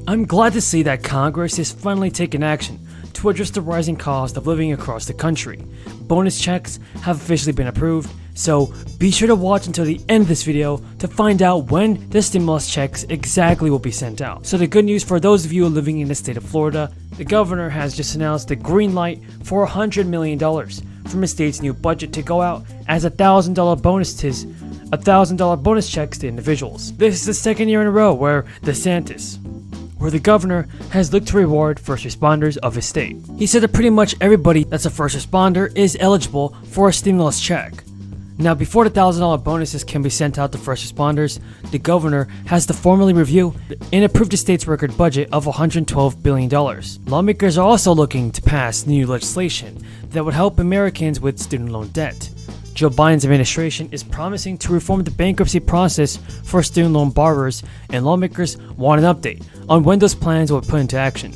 I'm glad to see that Congress is finally taking action to address the rising cost of living across the country. Bonus checks have officially been approved, so be sure to watch until the end of this video to find out when the stimulus checks exactly will be sent out. So the good news for those of you living in the state of Florida, the governor has just announced the green light for $100 million from the state's new budget to go out as $1,000 bonus checks to individuals. This is the second year in a row where the governor has looked to reward first responders of his state. He said that pretty much everybody that's a first responder is eligible for a stimulus check. Now, before the $1,000 bonuses can be sent out to first responders, the governor has to formally review and approve the state's record budget of $112 billion. Lawmakers are also looking to pass new legislation that would help Americans with student loan debt. Joe Biden's administration is promising to reform the bankruptcy process for student loan borrowers, and lawmakers want an update on when those plans will be put into action.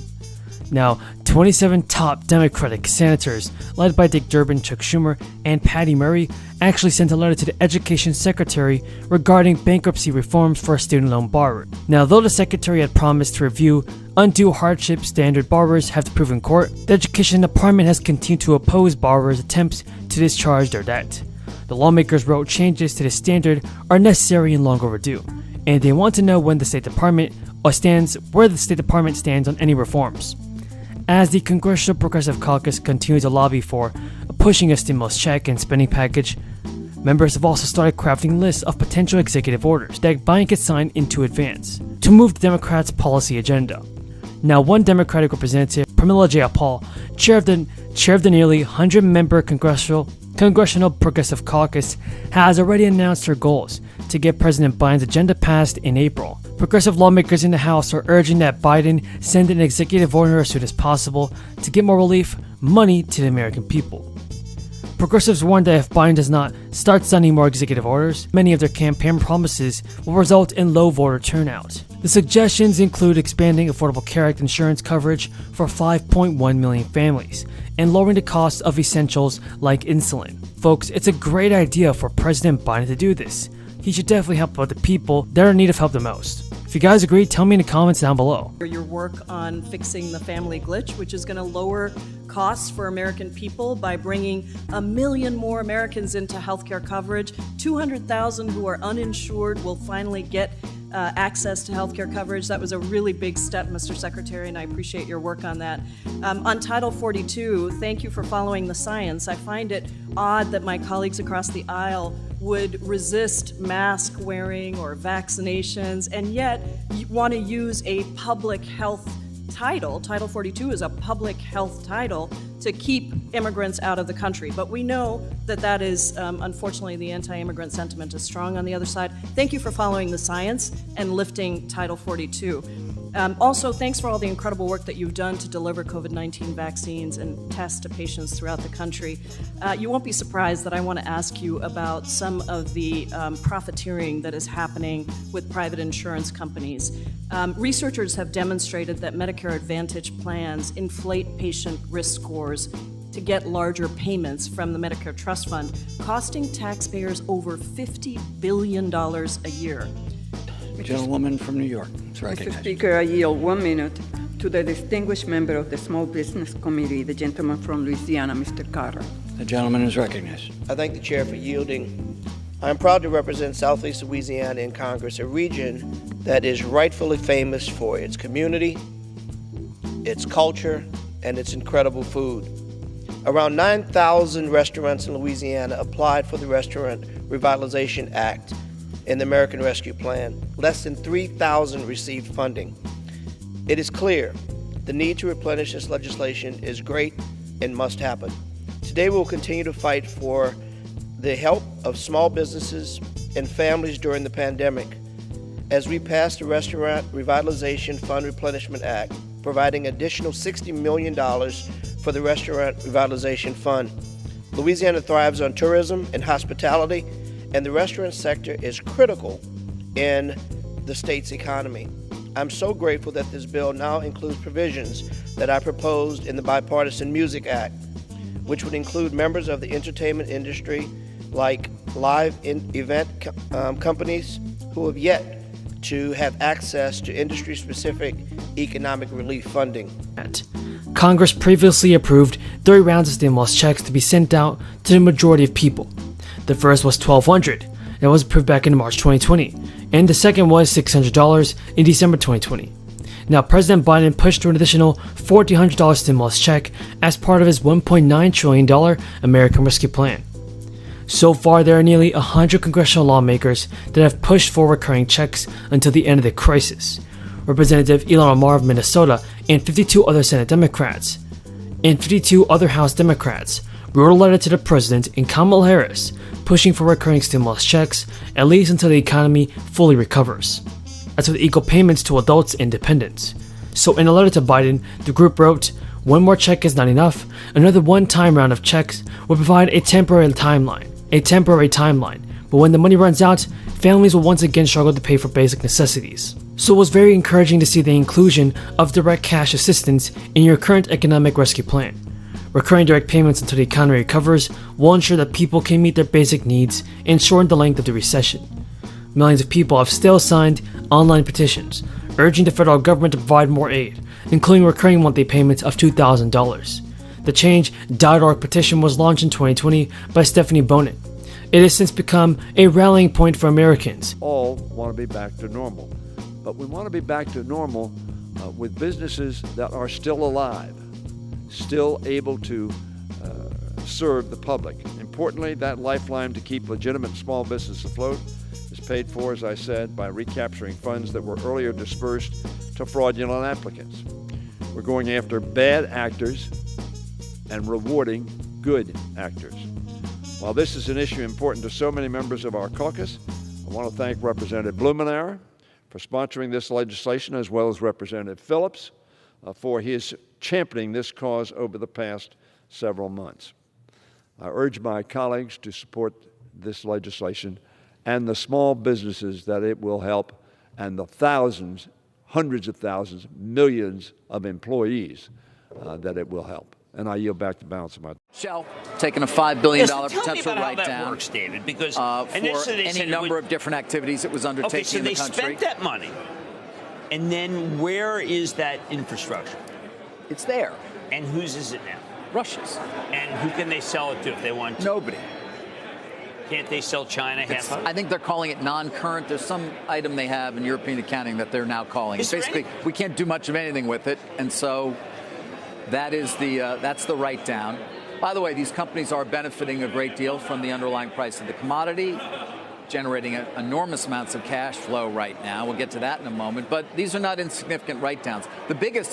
Now, 27 top Democratic senators, led by Dick Durbin, Chuck Schumer, and Patty Murray, actually sent a letter to the Education Secretary regarding bankruptcy reforms for student loan borrowers. Now, though the Secretary had promised to review undue hardship standard borrowers have to prove in court, the Education Department has continued to oppose borrowers' attempts to discharge their debt. The lawmakers wrote changes to the standard are necessary and long overdue, and they want to know when the State Department stands on any reforms. As the Congressional Progressive Caucus continues to lobby for pushing a stimulus check and spending package, members have also started crafting lists of potential executive orders that Biden could sign into advance to move the Democrats' policy agenda. Now, one Democratic representative, Pramila Jayapal, chair of the nearly 100-member Congressional Progressive Caucus, has already announced her goals to get President Biden's agenda passed in April. Progressive lawmakers in the House are urging that Biden send an executive order as soon as possible to get more relief money to the American people. Progressives warn that if Biden does not start signing more executive orders, many of their campaign promises will result in low voter turnout. The suggestions include expanding Affordable Care Act insurance coverage for 5.1 million families and lowering the cost of essentials like insulin. Folks, it's a great idea for President Biden to do this. He should definitely help out the people that are in need of help the most. If you guys agree, tell me in the comments down below. Your work on fixing the family glitch, which is going to lower costs for American people by bringing 1 million more Americans into healthcare coverage. 200,000 who are uninsured will finally get access to healthcare coverage. That was a really big step, Mr. Secretary, and I appreciate your work on that. On Title 42, thank you for following the science. I find it odd that my colleagues across the aisle would resist mask wearing or vaccinations and yet want to use a public health title. Title 42 is a public health title to keep immigrants out of the country. But we know that that is, unfortunately, the anti-immigrant sentiment is strong on the other side. Thank you for following the science and lifting Title 42. Also, thanks for all the incredible work that you've done to deliver COVID-19 vaccines and tests to patients throughout the country. You won't be surprised that I want to ask you about some of the profiteering that is happening with private insurance companies. Researchers have demonstrated that Medicare Advantage plans inflate patient risk scores to get larger payments from the Medicare Trust Fund, costing taxpayers over $50 billion a year. Gentlewoman from New York is recognized. Mr. Speaker, I yield 1 minute to the distinguished member of the Small Business Committee, the gentleman from Louisiana, Mr. Carter. The gentleman is recognized. I thank the chair for yielding. I am proud to represent Southeast Louisiana in Congress, a region that is rightfully famous for its community, its culture, and its incredible food. Around 9,000 restaurants in Louisiana applied for the Restaurant Revitalization Act in the American Rescue Plan. Less than 3,000 received funding. It is clear the need to replenish this legislation is great and must happen. Today we will continue to fight for the help of small businesses and families during the pandemic as we pass the Restaurant Revitalization Fund Replenishment Act, providing additional $60 million for the Restaurant Revitalization Fund. Louisiana thrives on tourism and hospitality, and the restaurant sector is critical in the state's economy. I'm so grateful that this bill now includes provisions that I proposed in the Bipartisan Music Act, which would include members of the entertainment industry like live event companies who have yet to have access to industry-specific economic relief funding. Congress previously approved 3 rounds of stimulus checks to be sent out to the majority of people. The first was $1,200, that was approved back in March 2020, and the second was $600 in December 2020. Now, President Biden pushed through an additional $1,400 stimulus check as part of his $1.9 trillion American Rescue Plan. So far, there are nearly 100 congressional lawmakers that have pushed for recurring checks until the end of the crisis. Representative Ilhan Omar of Minnesota and 52 other Senate Democrats and 52 other House Democrats wrote a letter to the President and Kamala Harris pushing for recurring stimulus checks at least until the economy fully recovers. That's with equal payments to adults and dependents. So in a letter to Biden, the group wrote, "One more check is not enough. Another one-time round of checks will provide a temporary timeline. But when the money runs out, families will once again struggle to pay for basic necessities." So it was very encouraging to see the inclusion of direct cash assistance in your current economic rescue plan. Recurring direct payments until the economy recovers will ensure that people can meet their basic needs and shorten the length of the recession. Millions of people have still signed online petitions urging the federal government to provide more aid, including recurring monthly payments of $2,000. The Change.org petition was launched in 2020 by Stephanie Bonin. It has since become a rallying point for Americans. All want to be back to normal, but we want to be back to normal with businesses that are still alive, still able to serve the public. Importantly, that lifeline to keep legitimate small business afloat is paid for, as I said, by recapturing funds that were earlier dispersed to fraudulent applicants. We're going after bad actors and rewarding good actors. While this is an issue important to so many members of our caucus, I want to thank Representative Blumenauer for sponsoring this legislation, as well as Representative Phillips for his championing this cause over the past several months. I urge my colleagues to support this legislation and the small businesses that it will help, and the thousands, hundreds of thousands, millions of employees that it will help. And I yield back the balance of my time. Shell taking a $5 billion Tell potential me about how write-down. that works, David, because for initially they any said number of different activities it was undertaking in the country. So they spent that money, and then where is that infrastructure? It's there. And whose is it now? Russia's. And who can they sell it to if they want to? Nobody. Can't they sell China half of it? I think they're calling it non-current. There's some item they have in European accounting that they're now calling. Basically, we can't do much of anything with it, and so that is that's the write-down. By the way, these companies are benefiting a great deal from the underlying price of the commodity, generating enormous amounts of cash flow right now. We'll get to that in a moment. But these are not insignificant write-downs. The biggest